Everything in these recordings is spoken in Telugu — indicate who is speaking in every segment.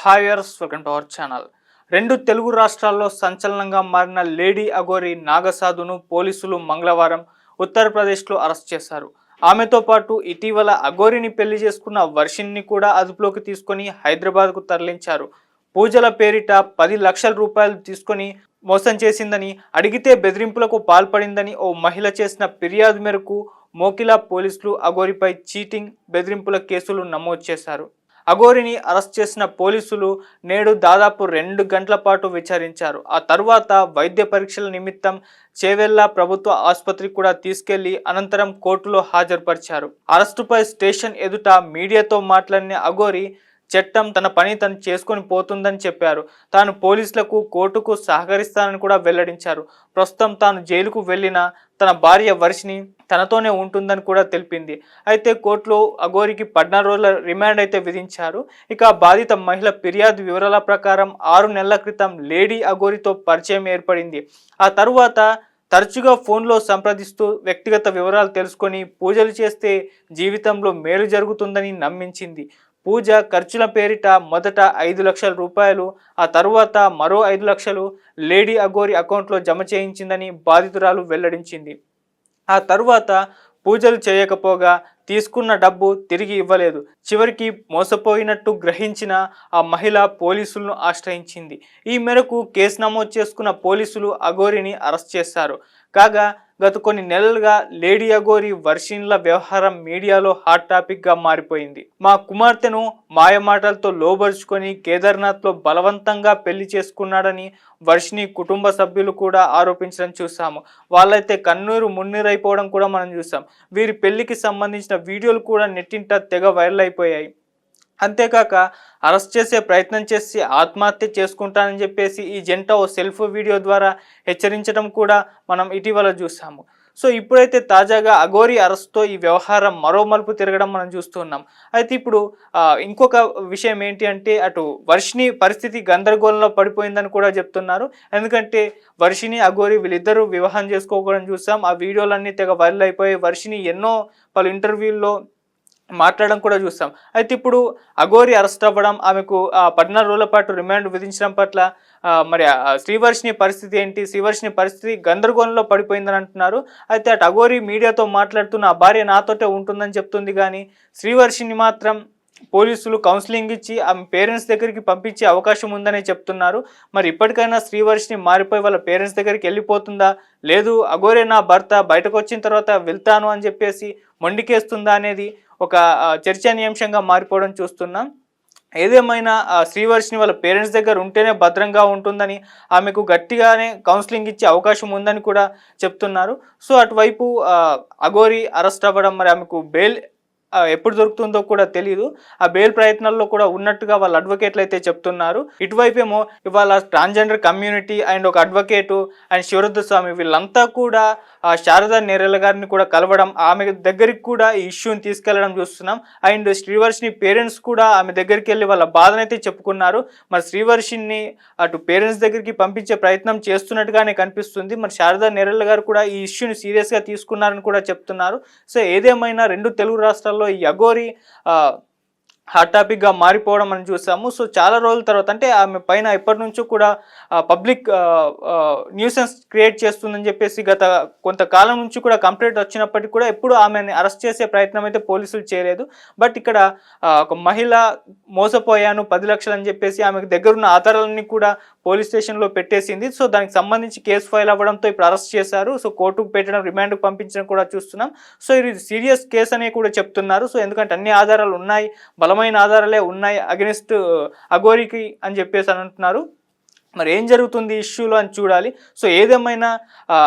Speaker 1: హాయర్స్ వెల్కమ్ టు అవర్ ఛానల్. రెండు తెలుగు రాష్ట్రాల్లో సంచలనంగా మారిన లేడీ అఘోరి నాగసాధును పోలీసులు మంగళవారం ఉత్తరప్రదేశ్లో అరెస్ట్ చేశారు. ఆమెతో పాటు ఇటీవల అఘోరిని పెళ్లి చేసుకున్న వర్షిణిని కూడా అదుపులోకి తీసుకొని హైదరాబాద్కు తరలించారు. పూజల పేరిట 10 లక్షల రూపాయలు తీసుకొని మోసం చేసిందని, అడిగితే బెదిరింపులకు పాల్పడిందని ఓ మహిళ చేసిన ఫిర్యాదు మేరకు మోకిలా పోలీసులు అఘోరిపై చీటింగ్, బెదిరింపుల కేసులు నమోదు చేశారు. అఘోరిని అరెస్ట్ చేసిన పోలీసులు నేడు దాదాపు 2 గంటల పాటు విచారించారు. ఆ తర్వాత వైద్య పరీక్షల నిమిత్తం చేవెళ్ల ప్రభుత్వ ఆసుపత్రికి కూడా తీసుకెళ్లి అనంతరం కోర్టులో హాజరుపరిచారు. అరెస్టుపై స్టేషన్ ఎదుట మీడియాతో మాట్లాడిన అఘోరి చట్టం తన పని తను చేసుకొని పోతుందని చెప్పారు. తాను పోలీసులకు, కోర్టుకు సహకరిస్తానని కూడా వెల్లడించారు. ప్రస్తుతం తాను జైలుకు వెళ్ళిన తన భార్య వర్షిణి తనతోనే ఉంటుందని కూడా తెలిపింది. అయితే కోర్టులో అఘోరికి 14 రోజుల రిమాండ్ అయితే విధించారు. ఇక బాధిత మహిళ ఫిర్యాదు వివరాల ప్రకారం 6 నెలల క్రితం లేడీ అఘోరితో పరిచయం ఏర్పడింది. ఆ తరువాత తరచుగా ఫోన్లో సంప్రదిస్తూ వ్యక్తిగత వివరాలు తెలుసుకొని పూజలు చేస్తే జీవితంలో మేలు జరుగుతుందని నమ్మించింది. పూజ ఖర్చుల పేరిట మొదట 5 లక్షల రూపాయలు, ఆ తరువాత మరో 5 లక్షలు లేడీ అఘోరి అకౌంట్లో జమ చేయించిందని బాధితురాలు వెల్లడించింది. ఆ తరువాత పూజలు చేయకపోగా తీసుకున్న డబ్బు తిరిగి ఇవ్వలేదు. చివరికి మోసపోయినట్టు గ్రహించిన ఆ మహిళ పోలీసులను ఆశ్రయించింది. ఈ మేరకు కేసు నమోదు చేసుకున్న పోలీసులు అఘోరిని అరెస్ట్ చేశారు. కాగా గత కొన్ని నెలలుగా లేడీ అఘోరి వర్షిణిల వ్యవహారం మీడియాలో హాట్ టాపిక్గా మారిపోయింది. మా కుమార్తెను మాయమాటలతో లోబరుచుకొని కేదార్నాథ్లో బలవంతంగా పెళ్లి చేసుకున్నాడని వర్షిణి కుటుంబ సభ్యులు కూడా ఆరోపించడం చూసాము. వాళ్ళైతే కన్నీరు మున్నీరైపోవడం కూడా మనం చూసాం. వీరి పెళ్లికి సంబంధించిన వీడియోలు కూడా నెట్టింట తెగ వైరల్ అయిపోయాయి. అంతేకాక అరెస్ట్ చేసే ప్రయత్నం చేసి ఆత్మహత్య చేసుకుంటానని చెప్పేసి ఈ జంట ఓ సెల్ఫ్ వీడియో ద్వారా హెచ్చరించడం కూడా మనం ఇటీవల చూసాము. సో ఇప్పుడైతే తాజాగా అఘోరి అరెస్ట్తో ఈ వ్యవహారం మరో మలుపు తిరగడం మనం చూస్తున్నాం. అయితే ఇప్పుడు ఇంకొక విషయం ఏంటి అంటే, అటు వర్షిణి పరిస్థితి గందరగోళంలో పడిపోయిందని కూడా చెప్తున్నారు. ఎందుకంటే వర్షిణి అఘోరి వీళ్ళిద్దరూ వివాహం చేసుకోవడం చూసాం. ఆ వీడియోలన్నీ తెగ వైరల్ అయిపోయి వర్షిణి ఎన్నో పలు ఇంటర్వ్యూల్లో మాట్లాడడం కూడా చూస్తాం. అయితే ఇప్పుడు అఘోరి అరెస్ట్ అవ్వడం, ఆమెకు 14 రోజుల పాటు రిమాండ్ విధించడం పట్ల మరి శ్రీవర్షిణి పరిస్థితి ఏంటి? శ్రీవర్షిణి పరిస్థితి గందరగోళంలో పడిపోయిందని అంటున్నారు. అయితే అటు అఘోరి మీడియాతో మాట్లాడుతున్న ఆ భార్య నాతోటే ఉంటుందని చెప్తుంది. కానీ శ్రీవర్షిణి మాత్రం పోలీసులు కౌన్సిలింగ్ ఇచ్చి ఆమె పేరెంట్స్ దగ్గరికి పంపించే అవకాశం ఉందనే చెప్తున్నారు. మరి ఇప్పటికైనా శ్రీవర్షిణి మారిపోయి వాళ్ళ పేరెంట్స్ దగ్గరికి వెళ్ళిపోతుందా, లేదు అఘోరే నా భర్త బయటకు వచ్చిన తర్వాత వెళ్తాను అని చెప్పేసి మొండికేస్తుందా అనేది ఒక చర్చనీయాంశంగా మారిపోవడం చూస్తున్నాం. ఏదేమైనా శ్రీవర్షిణి వాళ్ళ పేరెంట్స్ దగ్గర ఉంటేనే భద్రంగా ఉంటుందని, ఆమెకు గట్టిగానే కౌన్సిలింగ్ ఇచ్చే అవకాశం ఉందని కూడా చెప్తున్నారు. సో అటువైపు అఘోరి అరెస్ట్ అవ్వడం, మరి ఆమెకు బెయిల్ ఎప్పుడు దొరుకుతుందో కూడా తెలియదు. ఆ బెయిల్ ప్రయత్నాల్లో కూడా ఉన్నట్టుగా వాళ్ళ అడ్వకేట్లు అయితే చెప్తున్నారు. ఇటువైపు ఏమో ఇవాళ ట్రాన్స్జెండర్ కమ్యూనిటీ అండ్ ఒక అడ్వకేటు అండ్ శివరుద్ర స్వామి వీళ్ళంతా కూడా శారదా నేరెల గారిని కూడా కలవడం, ఆమె దగ్గరికి కూడా ఈ ఇష్యూని తీసుకెళ్లడం చూస్తున్నాం. అండ్ శ్రీవర్షిణి పేరెంట్స్ కూడా ఆమె దగ్గరికి వెళ్ళి వాళ్ళ బాధనైతే చెప్పుకున్నారు. మరి శ్రీవర్షిని అటు పేరెంట్స్ దగ్గరికి పంపించే ప్రయత్నం చేస్తున్నట్టుగానే కనిపిస్తుంది. మరి శారదా నేరెల గారు కూడా ఈ ఇష్యూని సీరియస్గా తీసుకున్నారని కూడా చెప్తున్నారు. సో ఏదేమైనా రెండు తెలుగు రాష్ట్రాల్లో ఈ అఘోరి హాట్ టాపిక్గా మారిపోవడం మనం చూసాము. సో చాలా రోజుల తర్వాత, అంటే ఆమె పైన ఎప్పటి నుంచో కూడా పబ్లిక్ న్యూసెన్స్ క్రియేట్ చేస్తుందని చెప్పేసి గత కొంతకాలం నుంచి కూడా కంప్లైంట్ వచ్చినప్పటికీ కూడా ఎప్పుడు ఆమెని అరెస్ట్ చేసే ప్రయత్నం అయితే పోలీసులు చేయలేదు. బట్ ఇక్కడ ఒక మహిళ మోసపోయాను 10 లక్షలు అని చెప్పేసి ఆమెకు దగ్గరున్న ఆధారాలన్నీ కూడా పోలీస్ స్టేషన్లో పెట్టేసింది. సో దానికి సంబంధించి కేసు ఫైల్ అవ్వడంతో ఇప్పుడు అరెస్ట్ చేశారు. సో కోర్టుకు పెట్టడం, రిమాండ్కు పంపించడం కూడా చూస్తున్నాం. సో ఇది సీరియస్ కేసు అని కూడా చెప్తున్నారు. సో ఎందుకంటే అన్ని ఆధారాలు ఉన్నాయి, బలమైన ఆధారాలే ఉన్నాయి అగెనిస్ట్ అఘోరికి అని చెప్పేసి అని అంటున్నారు. మరి ఏం జరుగుతుంది ఇష్యూలో అని చూడాలి. సో ఏదేమైనా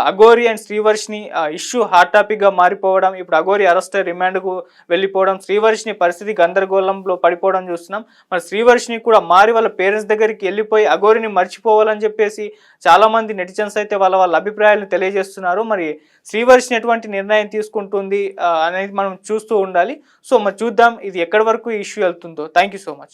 Speaker 1: Aghori and Srivarshini issue hot టాపిక్గా మారిపోవడం, ఇప్పుడు అఘోరి అరెస్ట్ రిమాండ్కు వెళ్ళిపోవడం, శ్రీవర్షిణి పరిస్థితి గందరగోళంలో పడిపోవడం చూస్తున్నాం. మరి శ్రీవర్షిణి కూడా మారి వాళ్ళ పేరెంట్స్ దగ్గరికి వెళ్ళిపోయి అఘోరిని మర్చిపోవాలని చెప్పేసి చాలామంది నెటిజన్స్ అయితే వాళ్ళ అభిప్రాయాలను తెలియజేస్తున్నారు. మరి శ్రీవర్షిణి ఎటువంటి నిర్ణయం తీసుకుంటుంది అనేది మనం చూస్తూ ఉండాలి. సో మరి చూద్దాం ఇది ఎక్కడి వరకు ఈ ఇష్యూ వెళ్తుందో. Thank you so much.